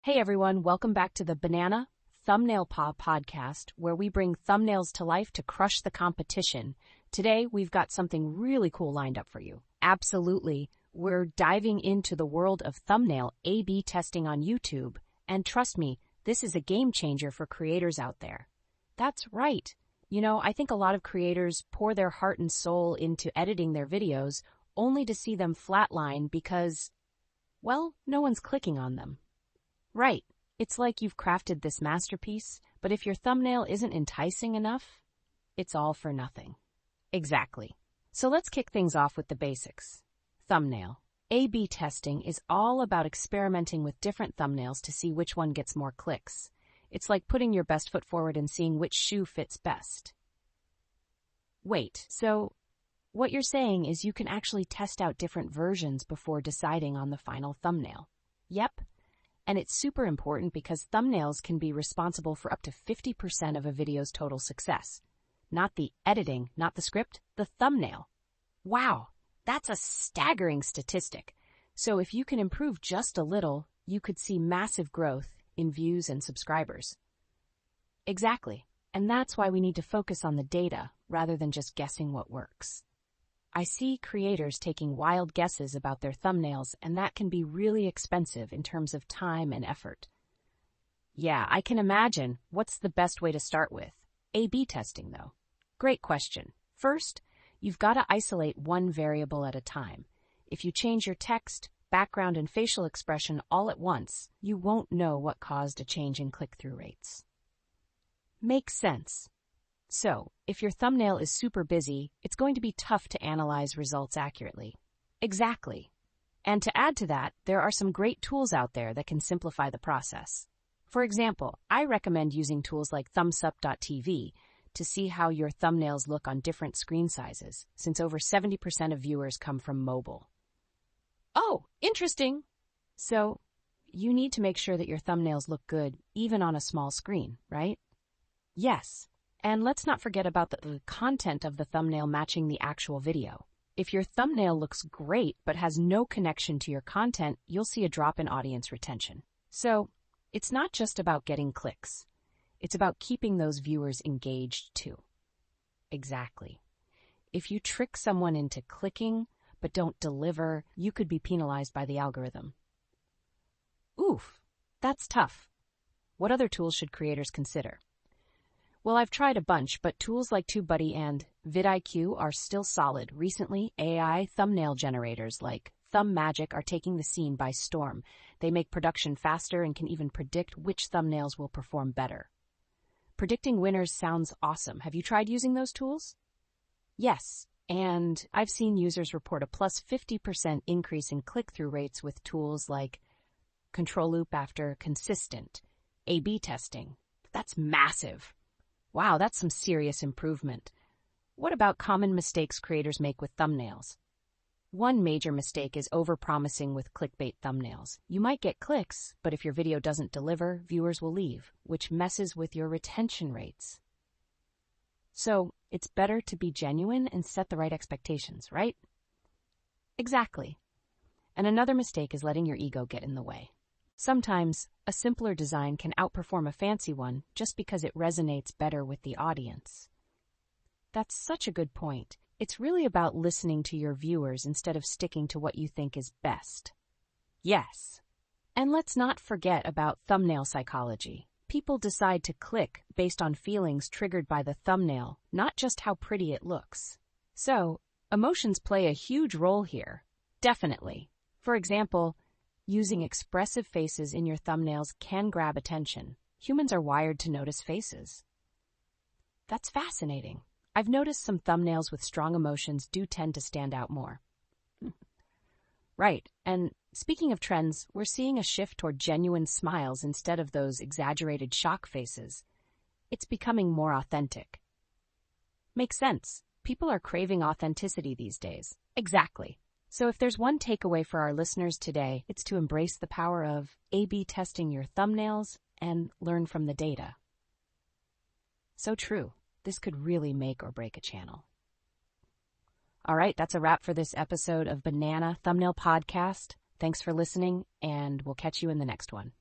Hey everyone, welcome back to the Banana Thumbnail Podcast, where we bring thumbnails to life to crush the competition. Today, we've got something really cool lined up for you. Absolutely, we're diving into the world of thumbnail A/B testing on YouTube, and trust me, this is a game changer for creators out there. That's right. I think a lot of creators pour their heart and soul into editing their videos, only to see them flatline because, well, no one's clicking on them. Right. It's like you've crafted this masterpiece, but if your thumbnail isn't enticing enough, it's all for nothing. Exactly. So let's kick things off with the basics. Thumbnail. A/B testing is all about experimenting with different thumbnails to see which one gets more clicks. It's like putting your best foot forward and seeing which shoe fits best. Wait, so what you're saying is you can actually test out different versions before deciding on the final thumbnail? Yep. And it's super important because thumbnails can be responsible for up to 50% of a video's total success. Not the editing, not the script, the thumbnail. Wow, that's a staggering statistic. So if you can improve just a little, you could see massive growth in views and subscribers. Exactly. And that's why we need to focus on the data rather than just guessing what works. I see creators taking wild guesses about their thumbnails, and that can be really expensive in terms of time and effort. Yeah, I can imagine. What's the best way to start with? A/B testing, though. Great question. First, you've got to isolate one variable at a time. If you change your text, background, and facial expression all at once, you won't know what caused a change in click-through rates. Makes sense. So, if your thumbnail is super busy, it's going to be tough to analyze results accurately. Exactly. And to add to that, there are some great tools out there that can simplify the process. For example, I recommend using tools like thumbsup.tv to see how your thumbnails look on different screen sizes, since over 70% of viewers come from mobile. Oh, interesting! So, you need to make sure that your thumbnails look good even on a small screen, right? Yes. And let's not forget about the content of the thumbnail matching the actual video. If your thumbnail looks great but has no connection to your content, you'll see a drop in audience retention. So, it's not just about getting clicks. It's about keeping those viewers engaged too. Exactly. If you trick someone into clicking but don't deliver, you could be penalized by the algorithm. Oof, that's tough. What other tools should creators consider? Well, I've tried a bunch, but tools like TubeBuddy and vidIQ are still solid. Recently, AI thumbnail generators like ThumbMagic are taking the scene by storm. They make production faster and can even predict which thumbnails will perform better. Predicting winners sounds awesome. Have you tried using those tools? Yes, and I've seen users report a plus 50% increase in click-through rates with tools like Control Loop after consistent A/B testing. That's massive. Wow, that's some serious improvement. What about common mistakes creators make with thumbnails? One major mistake is overpromising with clickbait thumbnails. You might get clicks, but if your video doesn't deliver, viewers will leave, which messes with your retention rates. So, it's better to be genuine and set the right expectations, right? Exactly. And another mistake is letting your ego get in the way. Sometimes, a simpler design can outperform a fancy one just because it resonates better with the audience. That's such a good point. It's really about listening to your viewers instead of sticking to what you think is best. Yes. And let's not forget about thumbnail psychology. People decide to click based on feelings triggered by the thumbnail, not just how pretty it looks. So, emotions play a huge role here. Definitely. For example, using expressive faces in your thumbnails can grab attention. Humans are wired to notice faces. That's fascinating. I've noticed some thumbnails with strong emotions do tend to stand out more. Right, and speaking of trends, we're seeing a shift toward genuine smiles instead of those exaggerated shock faces. It's becoming more authentic. Makes sense. People are craving authenticity these days. Exactly. So if there's one takeaway for our listeners today, it's to embrace the power of A/B testing your thumbnails and learn from the data. So true. This could really make or break a channel. All right, that's a wrap for this episode of Banana Thumbnail Podcast. Thanks for listening, and we'll catch you in the next one.